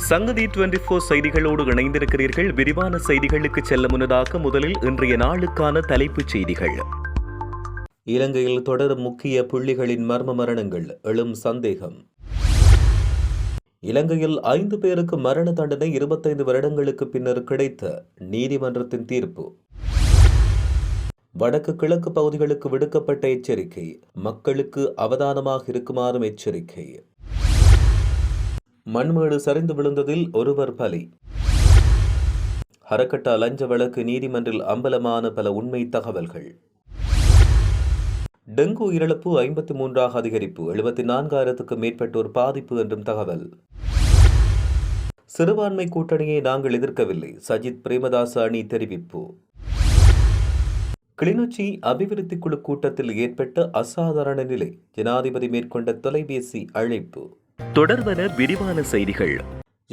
சங்கதி 24 செய்திகளோடு இணைந்திருக்கிறீர்கள். விரிவான செய்திகளுக்கு செல்ல முன்னதாக முதலில் இன்றைய நாளுக்கான தலைப்புச் செய்திகள். இலங்கையில் தொடரும் முக்கிய புள்ளிகளின் மர்ம மரணங்கள், எழும் சந்தேகம். இலங்கையில் 5 பேருக்கு மரண தண்டனை 25 வருடங்களுக்கு பின்னர் கிடைத்த நீதிமன்றத்தின் தீர்ப்பு. வடக்கு கிழக்கு பகுதிகளுக்கு விடுக்கப்பட்ட எச்சரிக்கை, மக்களுக்கு அவதானமாக இருக்குமாறும் எச்சரிக்கை. மண்மேடு சரிந்து விழுந்ததில் ஒருவர் பலி. ஹரக்கட்டா லஞ்ச வழக்கு நீதிமன்றில் அம்பலமான பல உண்மை தகவல்கள். டெங்கு உயிரிழப்பு 53ஆக அதிகரிப்பு, 74,000க்கு மேற்பட்டோர் பாதிப்பு என்றும் தகவல். சிறுபான்மை கூட்டணியை நாங்கள் எதிர்க்கவில்லை, சஜித் பிரேமதாச அணி தெரிவிப்பு. கிளிநொச்சி அபிவிருத்தி குழு கூட்டத்தில் ஏற்பட்ட அசாதாரண நிலை, ஜனாதிபதி மேற்கொண்ட தொலைபேசி அழைப்பு. தொடர்பான விரிவான செய்திகள்.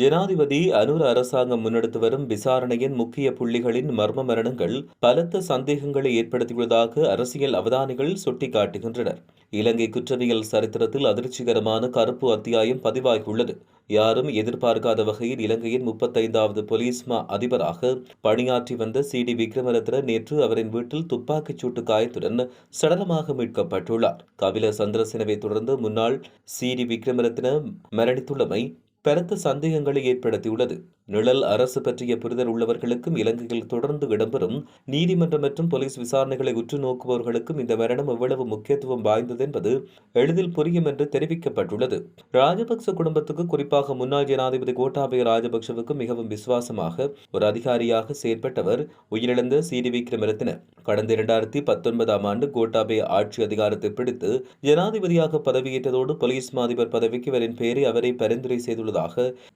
ஜனாதிபதி அனுர அரசாங்கம் முன்னெடுத்து வரும் விசாரணையின் முக்கிய புள்ளிகளின் மர்ம மரணங்கள் பலத்த சந்தேகங்களை ஏற்படுத்தியுள்ளதாக அரசியல் அவதானிகள் சுட்டிக்காட்டுகின்றனர். இலங்கை குற்றவியல் சரித்திரத்தில் அதிர்ச்சிகரமான கருப்பு அத்தியாயம் பதிவாகியுள்ளது. யாரும் எதிர்பார்க்காத வகையில் இலங்கையின் 35வது போலீஸ் மா அதிபராக பணியாற்றி வந்த சி.டி. விக்ரமரத்ன நேற்று அவரின் வீட்டில் துப்பாக்கிச் சூட்டு காயத்துடன் சடலமாக மீட்கப்பட்டுள்ளார். கபில சந்திரசேனவை தொடர்ந்து முன்னாள் சி.டி. விக்ரமரத்ன மரணித்துள்ளமை பலத்த சந்தேகங்களை ஏற்படுத்தியுள்ளது. நிழல் அரசு பற்றிய புரிதல் உள்ளவர்களுக்கும் இலங்கையில் தொடர்ந்து இடம்பெறும் நீதிமன்றம் மற்றும் போலீஸ் விசாரணைகளை உற்று நோக்குபவர்களுக்கும் இந்த மரணம் எவ்வளவு முக்கியத்துவம் வாய்ந்தது என்பது எளிதில் புரியும் என்று தெரிவிக்கப்பட்டுள்ளது. ராஜபக்ச குடும்பத்துக்கு, குறிப்பாக முன்னாள் ஜனாதிபதி கோட்டாபய ராஜபக்சவுக்கு மிகவும் விசுவாசமாக ஒரு அதிகாரியாக செயற்பட்டவர் உயிரிழந்த சி.டி. விக்ரமரத்ன. கடந்த 2019ஆம் ஆண்டு கோட்டாபய ஆட்சி அதிகாரத்தை பிடித்து ஜனாதிபதியாக பதவியேற்றதோடு போலீஸ் மா அதிபர் பதவிக்கு இவரின் பெயரை அவரை பரிந்துரை செய்துள்ளதாக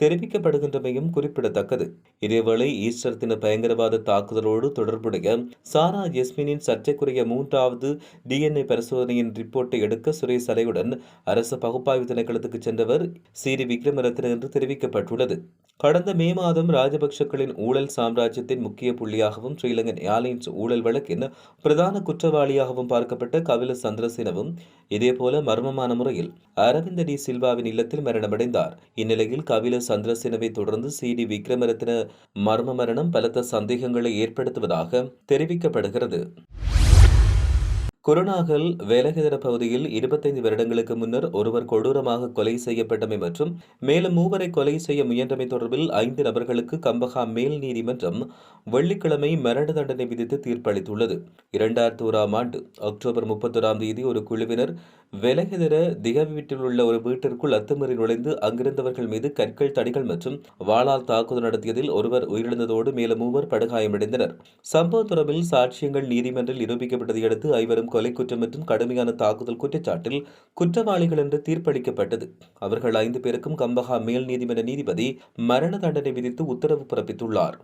தெரிவிக்கப்படுகின்றமையும் குறிப்பிடத்தக்கது. இதேவேளை ஈஸ்டர் தின பயங்கரவாத தாக்குதலோடு தொடர்புடைய சாரா ஜெஸ்மினின் சர்ச்சைக்குரிய 3வது DNA பரிசோதனையின் ரிப்போர்ட்டை எடுக்க சுரேஷ் அலையுடன் அரசு பகுப்பாய்வு திணைக்களத்துக்கு சென்றவர் சி.டி. விக்ரமரத்ன என்று தெரிவிக்கப்பட்டுள்ளது. கடந்த மே மாதம் ராஜபக்சக்களின் ஊழல் சாம்ராஜ்யத்தின் முக்கிய புள்ளியாகவும் ஸ்ரீலங்கன் ஏர்லைன்ஸ் ஊழல் வழக்கின் பிரதான குற்றவாளியாகவும் பார்க்கப்பட்ட கபில சந்திரசேனவும் இதேபோல மர்மமான முறையில் அரவிந்த டி சில்வாவின் இல்லத்தில் மரணமடைந்தார். இந்நிலையில் கபில சந்திரசேனவை தொடர்ந்து சி.டி. விக்ரமரத்ன மர்ம மரணம் பலத்த சந்தேகங்களை ஏற்படுத்துவதாக தெரிவிக்கப்படுகிறது. குருநாகல் வேலகேதர பகுதியில் 25 வருடங்களுக்கு முன்னர் ஒருவர் கொடூரமாக கொலை செய்யப்பட்டமை மற்றும் மேலும் 3 கொலை செய்ய முயன்றமை தொடர்பில் 5 நபர்களுக்கு கம்பஹா மேல் நீதிமன்றம் வெள்ளிக்கிழமை மரண தண்டனை விதித்து தீர்ப்பளித்துள்ளது. 2001ஆம் ஆண்டு அக்டோபர் 31ஆம் தேதி ஒரு குழுவினர் வேலகேதர திகவி வீட்டில் உள்ள ஒரு வீட்டிற்குள் அத்துமீறி நுழைந்து அங்கிருந்தவர்கள் மீது கற்கள், தடிகள் மற்றும் வாளால் தாக்குதல் நடத்தியதில் ஒருவர் உயிரிழந்ததோடு மேலும் 3 படுகாயமடைந்தனர். சம்பவ தொடர்பில் சாட்சியங்கள் நீதிமன்றில் நிரூபிக்கப்பட்டதை அடுத்து 5 கொலை குற்றம் மற்றும் கடுமையான தாக்குதல் குற்றச்சாட்டில் குற்றவாளிகள் என்று தீர்ப்பளிக்கப்பட்டது. அவர்கள் 5 பேருக்கும் கம்பஹா மேல் நீதிமன்ற நீதிபதி மரண தண்டனை விதித்து உத்தரவு பிறப்பித்துள்ளார்.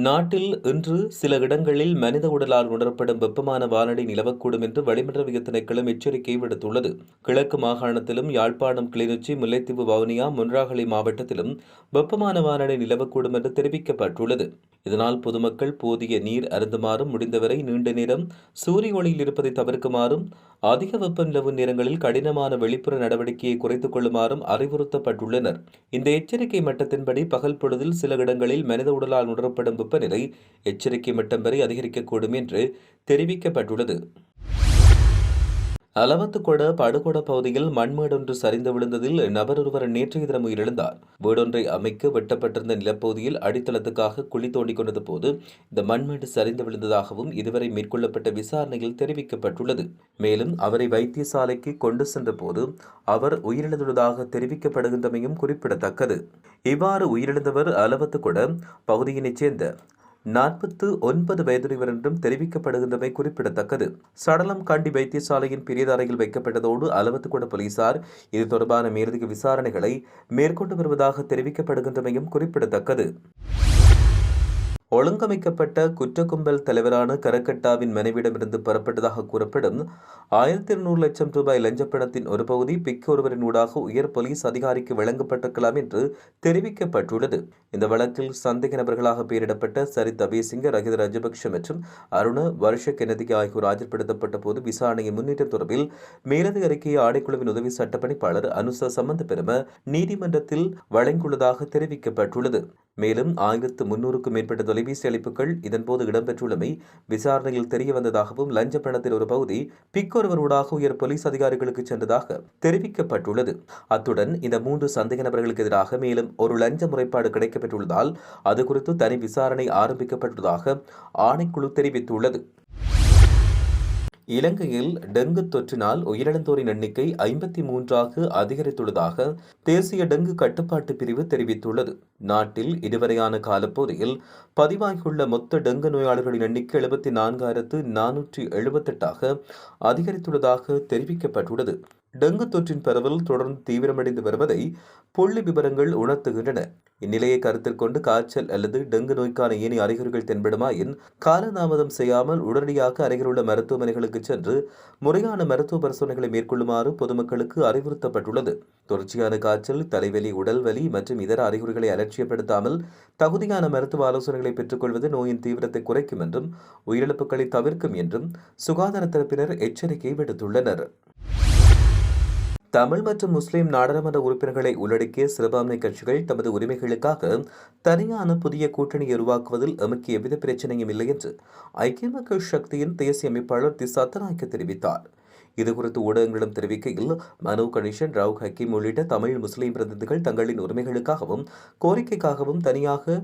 நாட்டில் இன்று சில இடங்களில் மனித உடலால் உணரப்படும் வெப்பமான வானிலை நிலவக்கூடும் என்று வளிமண்டல திணைக்களம் எச்சரிக்கை விடுத்துள்ளது. கிழக்கு மாகாணத்திலும் யாழ்ப்பாணம், கிளிநொச்சி, முல்லைத்தீவு, வவுனியா, மொன்றாகலை மாவட்டத்திலும் வெப்பமான வானிலை நிலவக்கூடும் என்று தெரிவிக்கப்பட்டுள்ளது. இதனால் பொதுமக்கள் போதிய நீர் அருந்துமாறும், முடிந்தவரை நீண்ட நேரம் சூரிய ஒளியில் இருப்பதை தவிர்க்குமாறும், அதிக வெப்ப நிலவு நேரங்களில் கடினமான வெளிப்புற நடவடிக்கையை குறைத்துக் கொள்ளுமாறும் அறிவுறுத்தப்பட்டுள்ளனர். இந்த எச்சரிக்கை மட்டத்தின்படி பகல் பொழுதில் சில இடங்களில் மனித உடலால் உணரப்படும் வெப்பநிலை எச்சரிக்கை மட்டம் வரை அதிகரிக்கக்கூடும் என்று தெரிவிக்கப்பட்டுள்ளது. அலவத்துக்கொட படுகொட பகுதியில் மண்மேடொன்று சரிந்து விழுந்ததில் நபர் ஒருவர் நேற்றைய தினம் உயிரிழந்தார். வீடொன்றை அமைக்க வெட்டப்பட்டிருந்த நிலப்பகுதியில் அடித்தளத்துக்காக குழி தோண்டிக் கொண்டது போது இந்த மண்மேடு சரிந்து விழுந்ததாகவும் இதுவரை மேற்கொள்ளப்பட்ட விசாரணையில் தெரிவிக்கப்பட்டுள்ளது. மேலும் அவரை வைத்தியசாலைக்கு கொண்டு சென்ற போது அவர் உயிரிழந்துள்ளதாக தெரிவிக்கப்படுகின்றமையும் குறிப்பிடத்தக்கது. இவ்வாறு உயிரிழந்தவர் அலவத்துக்கொட பகுதியினைச் சேர்ந்த 49 வயதுடையவர் என்றும் தெரிவிக்கப்படுகின்றமை குறிப்பிடத்தக்கது. சடலம் கண்டி வைத்தியசாலையின் பெரிய அறையில் வைக்கப்பட்டதோடு அலவத்துக்கொட போலீசார் இது தொடர்பான மேலதிக விசாரணைகளை மேற்கொண்டு வருவதாக தெரிவிக்கப்படுகின்றமையும் குறிப்பிடத்தக்கது. ஒழுங்கமைக்கப்பட்ட குற்ற கும்பல் தலைவரான கரக்கட்டாவின் மனைவிடமிருந்து பெறப்பட்டதாக கூறப்படும் 1200 லட்சம் ரூபாய் லஞ்சப்பணத்தின் ஒரு பகுதி பிக் ஒருவரின் ஊடாக உயர் போலீஸ் அதிகாரிக்கு வழங்கப்பட்டிருக்கலாம் என்று தெரிவிக்கப்பட்டுள்ளது. இந்த வழக்கில் சந்தேக நபர்களாக பெயரிடப்பட்ட சரித் அபேசிங்க, ரஹித ராஜபக்ஷ மற்றும் அருண வருஷ கெனதி ஆகியோர் ஆஜர்படுத்தப்பட்ட போது விசாரணையை முன்னேற்றம் தொடர்பில் மேலதிக அறிக்கையை ஆணைக்குழுவின் உதவி சட்டப்பணிப்பாளர் அனுச சம்பந்த பெரும நீதிமன்றத்தில் வழங்கியுள்ளதாக தெரிவிக்கப்பட்டுள்ளது. மேலும் 1300க்கும் மேற்பட்ட தொலைபேசி அழைப்புகள் இதன்போது இடம்பெற்றுள்ளமை விசாரணையில் தெரியவந்ததாகவும் லஞ்ச பணத்தில் ஒரு பகுதி பிக் ஒருவரூடாக உயர் போலீஸ் அதிகாரிகளுக்கு சென்றதாக தெரிவிக்கப்பட்டுள்ளது. அத்துடன் இந்த 3 சந்தேக நபர்களுக்கு எதிராக மேலும் ஒரு லஞ்ச முறைப்பாடு கிடைக்கப்பெற்றுள்ளதால் அது குறித்து தனி விசாரணை ஆரம்பிக்கப்பட்டுள்ளதாக ஆணைக்குழு தெரிவித்துள்ளது. இலங்கையில் டெங்கு தொற்றினால் உயிரிழந்தோரின் எண்ணிக்கை 53ஆக அதிகரித்துள்ளதாக தேசிய டெங்கு கட்டுப்பாட்டு பிரிவு தெரிவித்துள்ளது. நாட்டில் இதுவரையான காலப்பகுதியில் பதிவாகியுள்ள மொத்த டெங்கு நோயாளர்களின் எண்ணிக்கை 74,478ஆக அதிகரித்துள்ளதாக தெரிவிக்கப்பட்டுள்ளது. டெங்கு தொற்றின் பரவல் தொடர்ந்து தீவிரமடைந்து வருவதை புள்ளி விவரங்கள் உணர்த்துகின்றன. இந்நிலையை கருத்தில் கொண்டு காய்ச்சல் அல்லது டெங்கு நோய்க்கான ஏனைய அறிகுறிகள் தென்படுமாயின் காலதாமதம் செய்யாமல் உடனடியாக அருகிலுள்ள மருத்துவமனைகளுக்கு சென்று முறையான மருத்துவ பரிசோதனைகளை மேற்கொள்ளுமாறு பொதுமக்களுக்கு அறிவுறுத்தப்பட்டுள்ளது. தொடர்ச்சியான காய்ச்சல், தலைவலி, உடல்வலி மற்றும் இதர அறிகுறிகளை அலட்சியப்படுத்தாமல் தகுதியான மருத்துவ ஆலோசனைகளை பெற்றுக்கொள்வது நோயின் தீவிரத்தை குறைக்கும் என்றும் உயிரிழப்புகளை தவிர்க்கும் என்றும் சுகாதார தரப்பினர் எச்சரிக்கை விடுத்துள்ளனர். தமிழ் மற்றும் முஸ்லிம் நாடாளுமன்ற உறுப்பினர்களை உள்ளடக்கிய சிறுபான்மை கட்சிகள் தமது உரிமைகளுக்காக தனியான புதிய கூட்டணியை உருவாக்குவதில் எமக்கு எவ்வித பிரச்சனையும் இல்லை என்று ஐக்கிய மக்கள் சக்தியின் தேசிய அமைப்பாளர் திசா தநாயக்க தெரிவித்தார். இதுகுறித்து ஊடகங்களிடம் தெரிவிக்கையில் மனு கணேசன், ராவ் ஹக்கீம் உள்ளிட்ட தமிழ் முஸ்லிம் பிரதிநிதிகள் தங்களின் உரிமைகளுக்காகவும் கோரிக்கைக்காகவும் தனியாக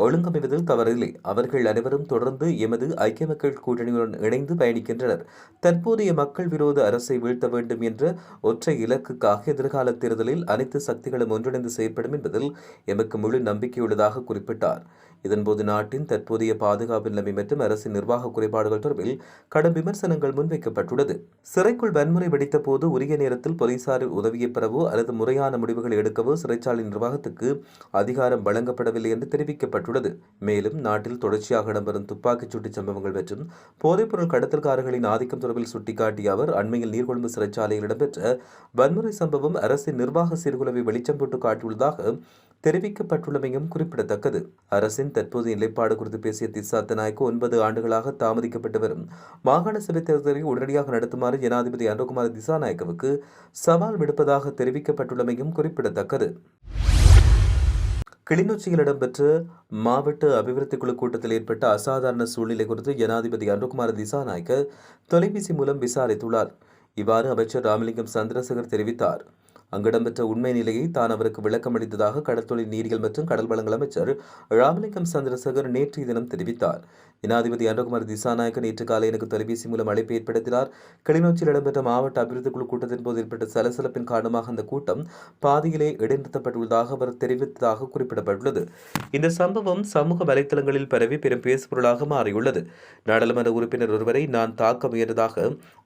ஒழுங்கமைவதில் தவறில்லை. அவர்கள் அனைவரும் தொடர்ந்து எமது ஐக்கிய மக்கள் கூட்டணியுடன் இணைந்து பயணிக்கின்றனர். தற்போதைய மக்கள் விரோத அரசை வீழ்த்த வேண்டும் என்ற ஒற்றை இலக்குக்காக எதிர்கால தேர்தலில் அனைத்து சக்திகளும் ஒன்றிணைந்து செயற்படும் என்பதில் எமக்கு முழு நம்பிக்கையுள்ளதாக குறிப்பிட்டார். இதன்போது நாட்டின் தற்போதைய பாதுகாப்பு நிலைமை மற்றும் அரசின் நிர்வாக குறைபாடுகள் தொடர்பில் கடும் விமர்சனங்கள் முன்வைக்கப்பட்டுள்ளது. சிறைக்குள் வன்முறை வெடித்த போது உரிய நேரத்தில் போலீசாரின் உதவியை பெறவோ அல்லது முறையான முடிவுகள் எடுக்கவோ சிறைச்சாலை நிர்வாகத்துக்கு அதிகாரம் வழங்கப்படவில்லை என்று தெரிவிக்கப்பட்டுள்ளது. மேலும் நாட்டில் தொடர்ச்சியாக இடம்பெறும் துப்பாக்கிச் சூட்டு சம்பவங்கள் மற்றும் போதைப்பொருள் கடத்தல்காரர்களின் ஆதிக்கம் தொடர்பில் சுட்டிக்காட்டிய அவர் அண்மையில் நீர்கொழும்பு சிறைச்சாலையில் இடம்பெற்ற வன்முறை சம்பவம் அரசின் நிர்வாக சீர்குலைவை வெளிச்சம் போட்டு காட்டியுள்ளதாக தெரிவிக்கப்பட்டுள்ளமையும் குறிப்பிடத்தக்கது. அரசின் தற்போதைய நிலைப்பாடு குறித்து பேசிய திசா தநாயக்க 9 ஆண்டுகளாக தாமதிக்கப்பட்டு வரும் மாகாண சபை தேர்தலை உடனடியாக நடத்துமாறு ஜனாதிபதி அனுரகுமார திசாநாயக்கவுக்கு சவால் விடுப்பதாக தெரிவிக்கப்பட்டுள்ளமையும் குறிப்பிடத்தக்கது. கிளிநொச்சியில் இடம்பெற்ற மாவட்ட அபிவிருத்தி குழு கூட்டத்தில் ஏற்பட்ட அசாதாரண சூழ்நிலை குறித்து ஜனாதிபதி அனுரகுமார திசாநாயக்க தொலைபேசி மூலம் விசாரித்துள்ளார். இவ்வாறு அமைச்சர் ராமலிங்கம் சந்திரசேகர் தெரிவித்தார். அங்கு இடம்பெற்ற உண்மை நிலையை தான் அவருக்கு விளக்கம் அளித்ததாக கடற்தொழில், நீரியல் மற்றும் கடல் வளங்கள் அமைச்சர் ராமலிங்கம் சந்திரசேகர் நேற்றைய தினம் தெரிவித்தார். ஜனாதிபதி அனுரகுமார திசாநாயக்க நேற்று காலை எனக்கு தொலைபேசி மூலம் அழைப்பு ஏற்படுத்தினார். கிளிநொச்சியில் இடம்பெற்ற மாவட்ட அபிவிருத்தி குழு கூட்டத்தின் போது ஏற்பட்ட சலசலப்பின் காரணமாக அந்த கூட்டம் பாதியிலே இடைநிறுத்தப்பட்டுள்ளதாக அவர் தெரிவித்ததாக குறிப்பிடப்பட்டுள்ளது. இந்த சம்பவம் சமூக வலைதளங்களில் பரவி பெரும் பேசுபொருளாக மாறியுள்ளது. நாடாளுமன்ற உறுப்பினர் ஒருவரை நான் தாக்க முயன்றதாக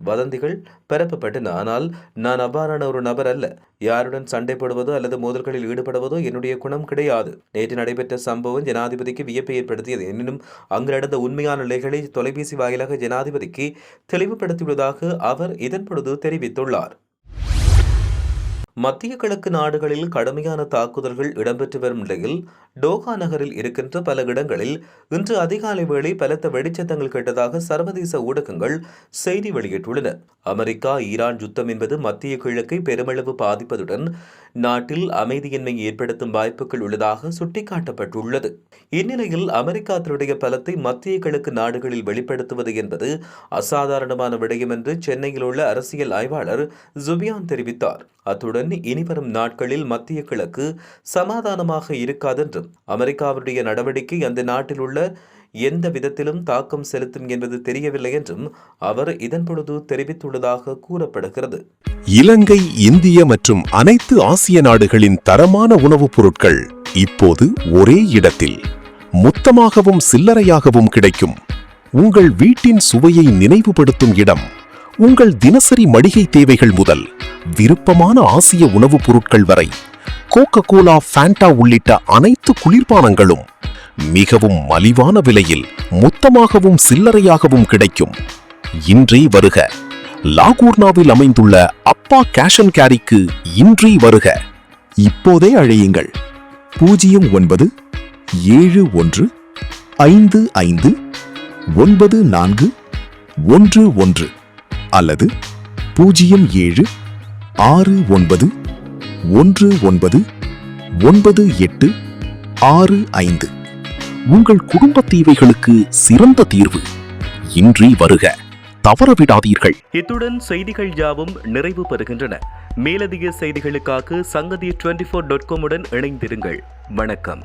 வதந்திகள் பரப்பப்பட்டன. ஆனால் நான் அவ்வாறான ஒரு நபர் அல்ல. யாருடன் சண்டை போடுவதோ அல்லது மோதல்களில் ஈடுபடுவதோ என்னுடைய குணம் கிடையாது. நேற்று நடைபெற்ற சம்பவம் ஜனாதிபதிக்கு வியப்பை ஏற்படுத்தியது. எனினும் அங்கு நடந்த உண்மையான நிலைகளை தொலைபேசி வாயிலாக ஜனாதிபதிக்கு தெளிவுபடுத்தியுள்ளதாக அவர் இதன்பொழுது தெரிவித்துள்ளார். மத்திய கிழக்கு நாடுகளில் கடுமையான தாக்குதல்கள் இடம்பெற்று வரும் நிலையில் டோஹா நகரில் இருக்கின்ற பல இடங்களில் இன்று அதிகாலை வேளை பலத்த வெடிச்சத்தங்கள் கேட்டதாக சர்வதேச ஊடகங்கள் செய்தி வெளியிட்டுள்ளன. அமெரிக்கா ஈரான் யுத்தம் என்பது மத்திய கிழக்கை பெருமளவு பாதிப்பதுடன் நாட்டில் அமைதியின்மை ஏற்படுத்தும் வாய்ப்புகள் உள்ளதாக சுட்டிக்காட்டப்பட்டுள்ளது. இந்நிலையில் அமெரிக்கா தன்னுடைய பலத்தை மத்திய கிழக்கு நாடுகளில் வெளிப்படுத்துவது என்பது அசாதாரணமான விடயம் என்று சென்னையில் உள்ள அரசியல் ஆய்வாளர் ஜுபியான் தெரிவித்தார். அத்துடன் இனிவரும் நாட்களில் மத்திய கிழக்கு சமாதானமாக இருக்காதென்றும் அமெரிக்காவுடைய நடவடிக்கை அந்த நாட்டில் உள்ள எந்த விதத்திலும் தாக்கம் செலுத்தும் என்பது தெரியவில்லை என்றும் அவர் இதன்பொழுது தெரிவித்துள்ளதாக கூறப்படுகிறது. இலங்கை, இந்திய மற்றும் அனைத்து ஆசிய நாடுகளின் தரமான உணவுப் பொருட்கள் இப்போது ஒரே இடத்தில் மொத்தமாகவும் சில்லறையாகவும் கிடைக்கும். உங்கள் வீட்டின் சுவையை நினைவுபடுத்தும் இடம். உங்கள் தினசரி மளிகை தேவைகள் முதல் விருப்பமான ஆசிய உணவுப் பொருட்கள் வரை கோகோ கோலா, ஃபேண்டா உள்ளிட்ட அனைத்து குளிர்பானங்களும் மிகவும் மலிவான விலையில் மொத்தமாகவும் சில்லறையாகவும் கிடைக்கும். இன்றே வருக. லாகூர்னாவில் அமைந்துள்ள அப்பா கேஷ் அண்ட் கேரிக்கு இன்றே வருக. இப்போதே அழையுங்கள் 09 71 55 94 11 அல்லது 07 69 19 98 65. உங்கள் குடும்ப தேவைகளுக்கு சிறந்த தீர்வு. இன்றே வருக. தவறவிடாதீர்கள். இத்துடன் செய்திகள் யாவும் நிறைவு பெறுகின்றன. மேலதிக செய்திகளுக்காக சங்கதி 24.com உடன் இணைந்திருங்கள். வணக்கம்.